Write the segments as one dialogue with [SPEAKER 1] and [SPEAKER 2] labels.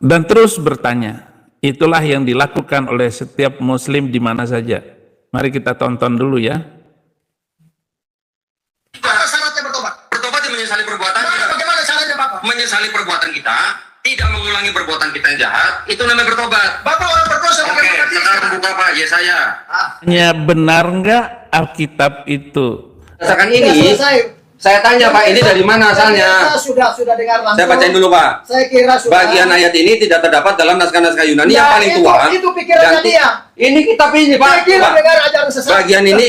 [SPEAKER 1] dan terus bertanya. Itulah yang dilakukan oleh setiap muslim di mana saja. Mari kita tonton dulu ya.
[SPEAKER 2] Apa syaratnya bertobat? Bertobat dan menyesali perbuatan. Bagaimana caranya, Bapak? Menyesali perbuatan kita, tidak mengulangi perbuatan kita yang jahat, itu namanya bertobat. Bapak orang berdosa. Oke, sekarang buka Pak, ya saya.
[SPEAKER 1] Hanya benar nggak Alkitab itu?
[SPEAKER 2] Berdasarkan ini, saya tanya Pak, ini dari mana asalnya?
[SPEAKER 3] Sudah dengar langsung.
[SPEAKER 2] Saya bacain dulu Pak.
[SPEAKER 3] Saya kira sudah.
[SPEAKER 2] Bagian ayat ini tidak terdapat dalam naskah-naskah Yunani yang
[SPEAKER 3] Ya,
[SPEAKER 2] paling tua.
[SPEAKER 3] itu pikirannya dia.
[SPEAKER 2] Ini kitab ini Pak.
[SPEAKER 3] Saya kira
[SPEAKER 2] Pak.
[SPEAKER 3] dengar ajaran sesat.
[SPEAKER 2] Bagian ini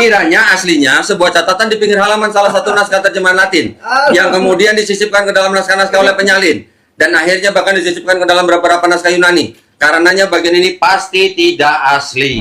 [SPEAKER 2] kiranya aslinya sebuah catatan di pinggir halaman salah satu naskah terjemahan Latin yang kemudian disisipkan ke dalam naskah-naskah oleh penyalin dan akhirnya bahkan disisipkan ke dalam beberapa naskah Yunani. Karenanya bagian ini pasti tidak asli.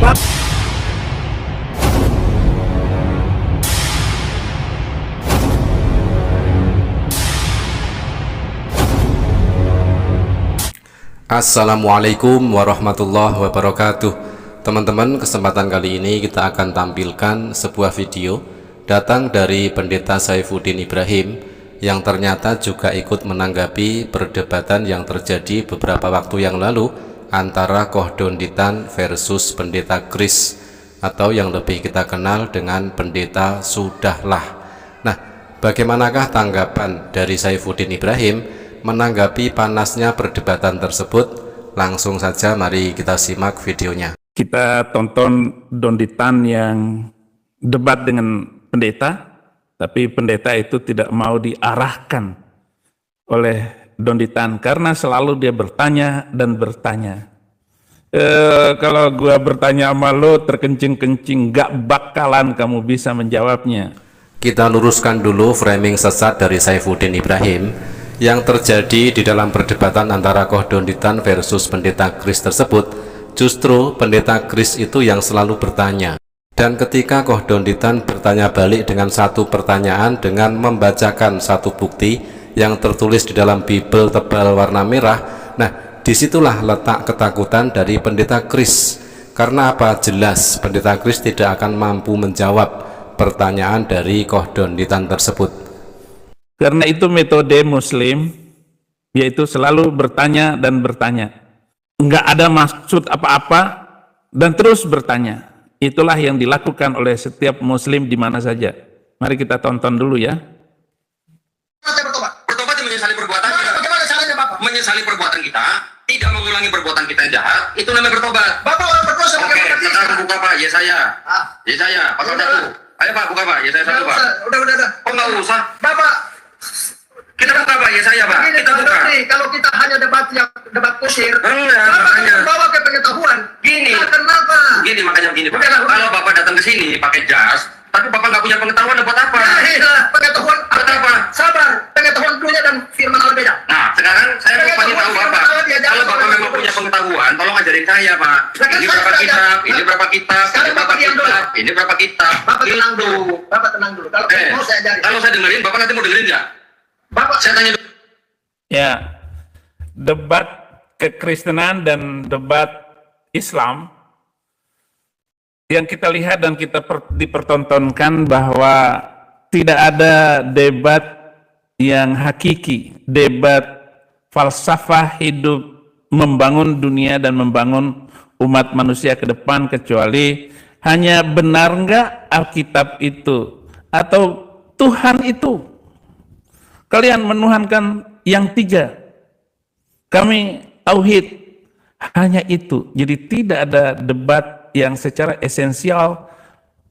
[SPEAKER 4] Assalamualaikum warahmatullahi wabarakatuh. Teman-teman, kesempatan kali ini kita akan tampilkan sebuah video datang dari Pendeta Saifuddin Ibrahim yang ternyata juga ikut menanggapi perdebatan yang terjadi beberapa waktu yang lalu antara Kohdonditan versus Pendeta Kris atau yang lebih kita kenal dengan Pendeta Sudahlah. Nah, bagaimanakah tanggapan dari Saifuddin Ibrahim menanggapi panasnya perdebatan tersebut? Langsung saja mari kita simak videonya.
[SPEAKER 1] Kita tonton Donditan yang debat dengan pendeta, tapi pendeta itu tidak mau diarahkan oleh Donditan karena selalu dia bertanya dan bertanya. Kalau gua bertanya sama lo terkencing-kencing, gak bakalan kamu bisa menjawabnya.
[SPEAKER 4] Kita luruskan dulu framing sesat dari Saifuddin Ibrahim yang terjadi di dalam perdebatan antara Kohdonditan versus Pendeta Kris tersebut. Justru Pendeta Kris itu yang selalu bertanya, dan ketika Kohdonditan bertanya balik dengan satu pertanyaan dengan membacakan satu bukti yang tertulis di dalam Bible tebal warna merah, nah disitulah letak ketakutan dari Pendeta Kris. Karena apa? Jelas Pendeta Kris tidak akan mampu menjawab pertanyaan dari Kohdonditan tersebut.
[SPEAKER 1] Karena itu metode muslim, yaitu selalu bertanya dan bertanya. Enggak ada maksud apa-apa dan terus bertanya. Itulah yang dilakukan oleh setiap muslim di mana saja. Mari kita tonton dulu ya.
[SPEAKER 2] Bertobat dan menyesali perbuatan. Bagaimana caranya Bapak? Menyesali perbuatan kita, tidak mengulangi perbuatan kita yang jahat, itu namanya bertobat. Bapak orang berdosa. Oke, sekarang buka Pak, ya saya. Ya saya, pasal 1. Ayo Pak, buka Pak, ya saya 1 Pak. Udah. Oh nggak usah. Bapak, kita buka Pak, ya saya Pak. Kita buka.
[SPEAKER 3] Kalau kita hanya debat kusir,
[SPEAKER 2] Enggak,
[SPEAKER 3] Bapak
[SPEAKER 2] makanya.
[SPEAKER 3] bawa ke pengetahuan.
[SPEAKER 2] Gini.
[SPEAKER 3] Kenapa?
[SPEAKER 2] Gini makanya gini Pak.
[SPEAKER 3] Udah.
[SPEAKER 2] Kalau Bapak datang ke sini pakai jas, tapi Bapak nggak punya pengetahuan, buat apa?
[SPEAKER 3] Pengetahuan
[SPEAKER 2] Buat apa?
[SPEAKER 3] Sabar, pengetahuan dunia dan firman Allah beda.
[SPEAKER 2] Nah, sekarang saya mau kasih tahu Bapak. Kalau Bapak memang punya pengetahuan, tolong ajarin saya Pak. Ini berapa kitab, ini berapa kitab, ini berapa kitab, ini berapa kitab.
[SPEAKER 3] Bapak tenang
[SPEAKER 2] Gitu.
[SPEAKER 3] dulu. Bapak tenang dulu. Kalau mau saya ajarin.
[SPEAKER 2] Kalau saya dengerin, Bapak nanti mau dengerin nggak?
[SPEAKER 3] Bapak
[SPEAKER 2] Saya tanya dulu.
[SPEAKER 1] Ya, debat kekristenan dan debat Islam yang kita lihat dan kita dipertontonkan bahwa tidak ada debat yang hakiki, debat falsafah hidup membangun dunia dan membangun umat manusia ke depan, kecuali hanya benar nggak Alkitab itu atau Tuhan itu. Kalian menuhankan yang 3. Kami tauhid, hanya itu. Jadi tidak ada debat yang secara esensial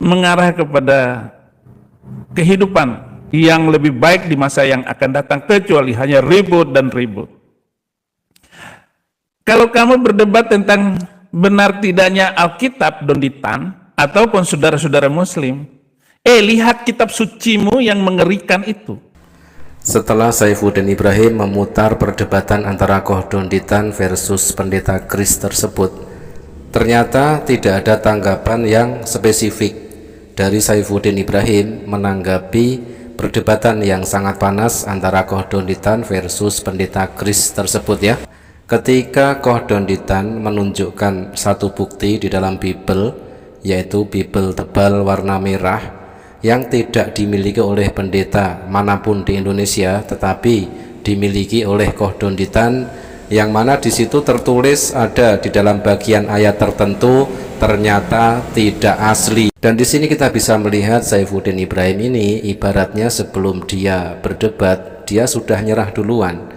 [SPEAKER 1] mengarah kepada kehidupan yang lebih baik di masa yang akan datang, kecuali hanya ribut dan ribut. Kalau kamu berdebat tentang benar tidaknya Alkitab, Donditan, ataupun saudara-saudara muslim, lihat kitab sucimu yang mengerikan itu.
[SPEAKER 4] Setelah Saifuddin Ibrahim memutar perdebatan antara Kohdonditan versus Pendeta Kris tersebut, ternyata tidak ada tanggapan yang spesifik dari Saifuddin Ibrahim menanggapi perdebatan yang sangat panas antara Kohdonditan versus Pendeta Kris tersebut ya. Ketika Kohdonditan menunjukkan satu bukti di dalam Bible, yaitu Bible tebal warna merah yang tidak dimiliki oleh pendeta manapun di Indonesia, tetapi dimiliki oleh Kohdonditan yang mana di situ tertulis ada di dalam bagian ayat tertentu ternyata tidak asli. Dan di sini kita bisa melihat Saifuddin Ibrahim ini ibaratnya sebelum dia berdebat, dia sudah nyerah duluan.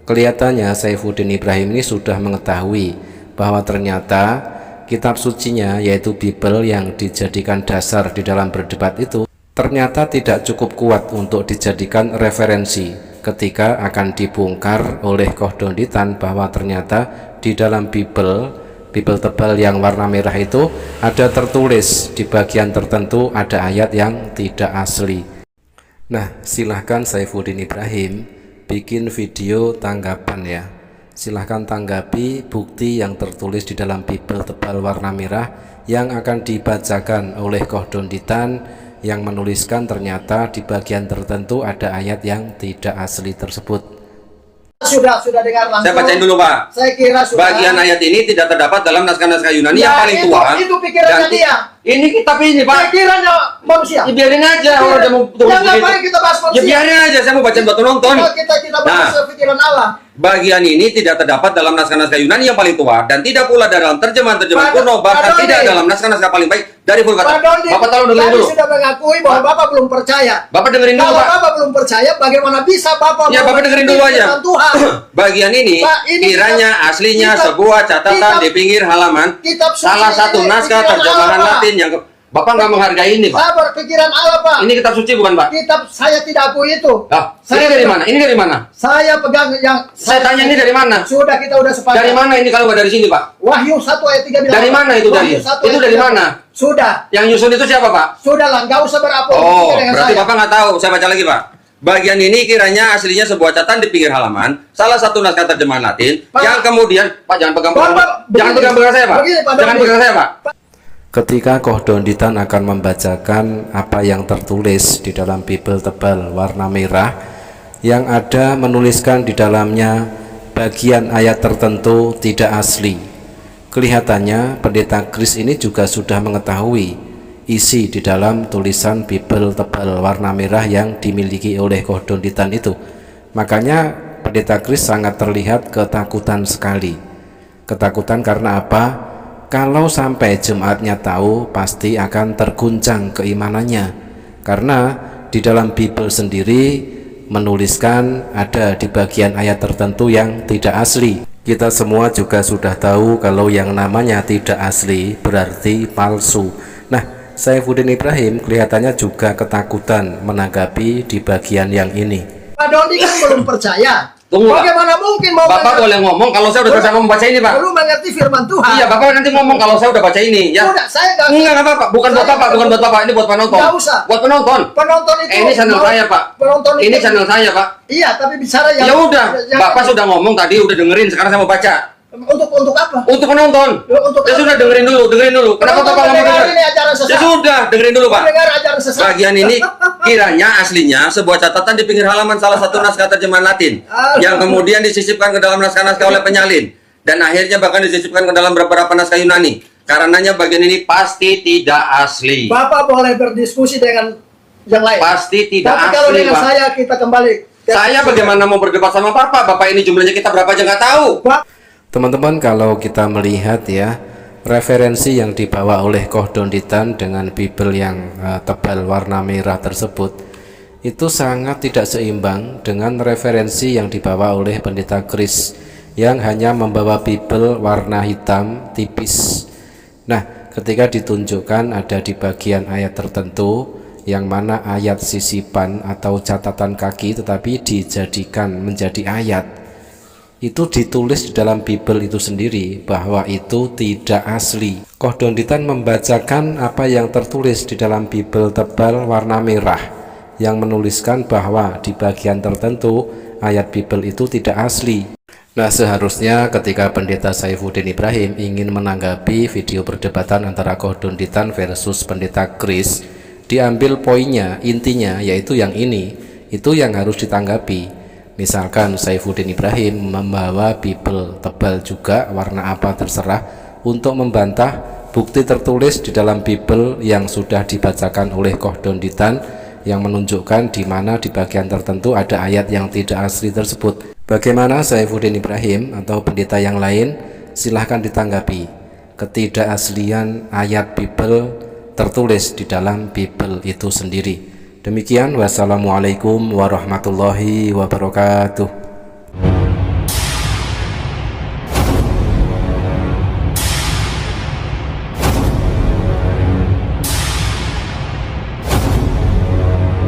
[SPEAKER 4] Kelihatannya Saifuddin Ibrahim ini sudah mengetahui bahwa ternyata kitab sucinya yaitu Bible yang dijadikan dasar di dalam berdebat itu ternyata tidak cukup kuat untuk dijadikan referensi ketika akan dibongkar oleh Kohdonditan bahwa ternyata di dalam Bible tebal yang warna merah itu ada tertulis di bagian tertentu ada ayat yang tidak asli. Nah, silahkan Saifuddin Ibrahim bikin video tanggapan ya. Silahkan tanggapi bukti yang tertulis di dalam Bible tebal warna merah yang akan dibacakan oleh Kohdonditan yang menuliskan ternyata di bagian tertentu ada ayat yang tidak asli tersebut.
[SPEAKER 3] Sudah dengar langsung.
[SPEAKER 2] Saya bacain dulu, Pak.
[SPEAKER 3] Saya kira sudah.
[SPEAKER 2] Bagian ayat ini tidak terdapat dalam naskah-naskah Yunani
[SPEAKER 3] Ya,
[SPEAKER 2] yang paling tua.
[SPEAKER 3] itu pikirannya dia.
[SPEAKER 2] Ini kitab ini, Pak.
[SPEAKER 3] Pikirannya manusia.
[SPEAKER 2] Ya, biarin aja orang udah mau tulis
[SPEAKER 3] Yang ngapain
[SPEAKER 2] begitu.
[SPEAKER 3] kita bahas
[SPEAKER 2] Ya
[SPEAKER 3] manusia?
[SPEAKER 2] biarin aja, saya mau bacain buat penonton.
[SPEAKER 3] Kita bahas pikiran Allah.
[SPEAKER 2] Bagian ini tidak terdapat dalam naskah-naskah Yunani yang paling tua dan tidak pula dalam terjemahan-terjemahan
[SPEAKER 3] Pak
[SPEAKER 2] kuno, bahkan
[SPEAKER 3] Dondi.
[SPEAKER 2] tidak dalam naskah-naskah paling baik dari Vulgata.
[SPEAKER 3] Pak Dondi,
[SPEAKER 2] Bapak tolong dengerin
[SPEAKER 3] tadi
[SPEAKER 2] dulu.
[SPEAKER 3] sudah mengakui bahwa Bapak belum percaya.
[SPEAKER 2] Bapak dengerin dulu,
[SPEAKER 3] Kalau
[SPEAKER 2] Pak.
[SPEAKER 3] Bapak belum percaya, bagaimana bisa Bapak
[SPEAKER 2] Ya, Bapak dengerin dulu aja.
[SPEAKER 3] firman Tuhan?
[SPEAKER 2] Bagian ini,
[SPEAKER 3] Pak, ini
[SPEAKER 2] kiranya aslinya
[SPEAKER 3] kitab-
[SPEAKER 2] sebuah catatan
[SPEAKER 3] kitab-
[SPEAKER 2] di pinggir halaman
[SPEAKER 3] kitab suci
[SPEAKER 2] salah satu
[SPEAKER 3] ini
[SPEAKER 2] naskah
[SPEAKER 3] pikiran
[SPEAKER 2] terjemahan
[SPEAKER 3] Allah, Pak.
[SPEAKER 2] Latin yang Bapak nggak menghargai ini, Pak.
[SPEAKER 3] Sabar, pikiran Allah, Pak.
[SPEAKER 2] Ini kitab suci bukan, Pak?
[SPEAKER 3] Kitab saya tidak akui itu.
[SPEAKER 2] Ah,
[SPEAKER 3] Saya
[SPEAKER 2] ini dari mana? Ini dari mana?
[SPEAKER 3] Saya pegang yang
[SPEAKER 2] Saya tanya ini dari mana?
[SPEAKER 3] Sudah kita udah sepakat.
[SPEAKER 2] Dari mana ini kalau nggak dari sini, Pak?
[SPEAKER 3] Wahyu 1 ayat 3 bilang.
[SPEAKER 2] Dari mana itu dari?
[SPEAKER 3] Wahyu 1
[SPEAKER 2] Itu
[SPEAKER 3] ayat
[SPEAKER 2] dari
[SPEAKER 3] 3.
[SPEAKER 2] mana?
[SPEAKER 3] Sudah.
[SPEAKER 2] Yang nyusun itu siapa, Pak?
[SPEAKER 3] Sudah lah, nggak usah berapologetika
[SPEAKER 2] Oh,
[SPEAKER 3] dengan
[SPEAKER 2] berarti
[SPEAKER 3] saya.
[SPEAKER 2] Bapak nggak tahu. Saya baca lagi, Pak. Bagian ini kiranya aslinya sebuah catatan di pinggir halaman, salah satu naskah terjemahan Latin,
[SPEAKER 3] Pak.
[SPEAKER 2] yang kemudian, Pak jangan pegang-pegang,
[SPEAKER 3] Bapak,
[SPEAKER 2] jangan
[SPEAKER 3] begini.
[SPEAKER 2] pegang-pegang saya, Pak.
[SPEAKER 3] Begini, Pak
[SPEAKER 2] Jangan
[SPEAKER 3] Dondi.
[SPEAKER 2] pegang saya, Pak.
[SPEAKER 4] Ketika Kohdonditan akan membacakan apa yang tertulis di dalam Bible tebal warna merah yang ada menuliskan di dalamnya bagian ayat tertentu tidak asli. Kelihatannya pendeta Kris ini juga sudah mengetahui isi di dalam tulisan Bible tebal warna merah yang dimiliki oleh Kohdonditan itu. Makanya pendeta Kris sangat terlihat ketakutan sekali. Ketakutan karena apa? Kalau sampai jemaatnya tahu, pasti akan terguncang keimanannya, karena di dalam Bible sendiri menuliskan ada di bagian ayat tertentu yang tidak asli. Kita semua juga sudah tahu kalau yang namanya tidak asli berarti palsu. Nah, Saifuddin Ibrahim kelihatannya juga ketakutan menanggapi di bagian yang ini.
[SPEAKER 3] Pak Dondi kan belum percaya.
[SPEAKER 2] Tunggu, Pak.
[SPEAKER 3] Bagaimana mungkin mau
[SPEAKER 2] Bapak boleh ngomong kalau saya udah selesai membaca ini, Pak.
[SPEAKER 3] Perlu mengerti firman Tuhan.
[SPEAKER 2] Iya, Bapak nanti ngomong kalau saya udah baca ini, ya.
[SPEAKER 3] Sudah, saya nggak.
[SPEAKER 2] Enggak apa-apa, bukan buat Bapak, bukan buat Bapak, ini buat penonton.
[SPEAKER 3] Nggak usah.
[SPEAKER 2] Buat penonton.
[SPEAKER 3] Penonton itu.
[SPEAKER 2] Ini channel saya, Pak.
[SPEAKER 3] Penonton itu.
[SPEAKER 2] Ini channel saya, Pak.
[SPEAKER 3] Iya, tapi bicara yang.
[SPEAKER 2] Ya udah,
[SPEAKER 3] yang-
[SPEAKER 2] Bapak sudah ngomong tadi, udah dengerin, sekarang saya mau baca.
[SPEAKER 3] Untuk apa?
[SPEAKER 2] Untuk penonton.
[SPEAKER 3] Untuk
[SPEAKER 2] Ya
[SPEAKER 3] apa?
[SPEAKER 2] sudah dengerin dulu. Kenapa
[SPEAKER 3] Penonton
[SPEAKER 2] Bapak nggak mau
[SPEAKER 3] mendengar
[SPEAKER 2] denger?
[SPEAKER 3] ini ajaran sesat.
[SPEAKER 2] Ya sudah, dengerin dulu, Pak.
[SPEAKER 3] Mendengar ajaran sesat.
[SPEAKER 2] Bagian ini kiranya aslinya sebuah catatan di pinggir halaman salah satu naskah terjemahan Latin yang kemudian disisipkan ke dalam naskah-naskah oleh penyalin dan akhirnya bahkan disisipkan ke dalam beberapa naskah Yunani. Karenanya bagian ini pasti tidak asli.
[SPEAKER 3] Bapak boleh berdiskusi dengan yang lain.
[SPEAKER 2] Pasti tidak
[SPEAKER 3] Tapi kalau
[SPEAKER 2] asli,
[SPEAKER 3] dengan
[SPEAKER 2] Pak.
[SPEAKER 3] saya kita kembali.
[SPEAKER 2] Saya bagaimana mau berdebat sama Bapak? Bapak ini jumlahnya kita berapa aja nggak tahu.
[SPEAKER 3] Pak,
[SPEAKER 4] Teman-teman, kalau kita melihat ya, referensi yang dibawa oleh Kohdonditan dengan Bible yang tebal warna merah tersebut itu sangat tidak seimbang dengan referensi yang dibawa oleh pendeta Kris yang hanya membawa Bible warna hitam tipis. Nah, ketika ditunjukkan ada di bagian ayat tertentu yang mana ayat sisipan atau catatan kaki tetapi dijadikan menjadi ayat, itu ditulis di dalam Bible itu sendiri bahwa itu tidak asli. Kohdonditan membacakan apa yang tertulis di dalam Bible tebal warna merah yang menuliskan bahwa di bagian tertentu ayat Bible itu tidak asli. Nah, seharusnya ketika pendeta Saifuddin Ibrahim ingin menanggapi video perdebatan antara Kohdonditan versus pendeta Kris, diambil poinnya, intinya yaitu yang ini, itu yang harus ditanggapi. Misalkan Saifuddin Ibrahim membawa Bible tebal juga warna apa terserah untuk membantah bukti tertulis di dalam Bible yang sudah dibacakan oleh Kohdonditan yang menunjukkan di mana di bagian tertentu ada ayat yang tidak asli tersebut. Bagaimana Saifuddin Ibrahim atau pendeta yang lain? Silahkan ditanggapi. Ketidakaslian ayat Bible tertulis di dalam Bible itu sendiri. Demikian, wassalamualaikum warahmatullahi wabarakatuh.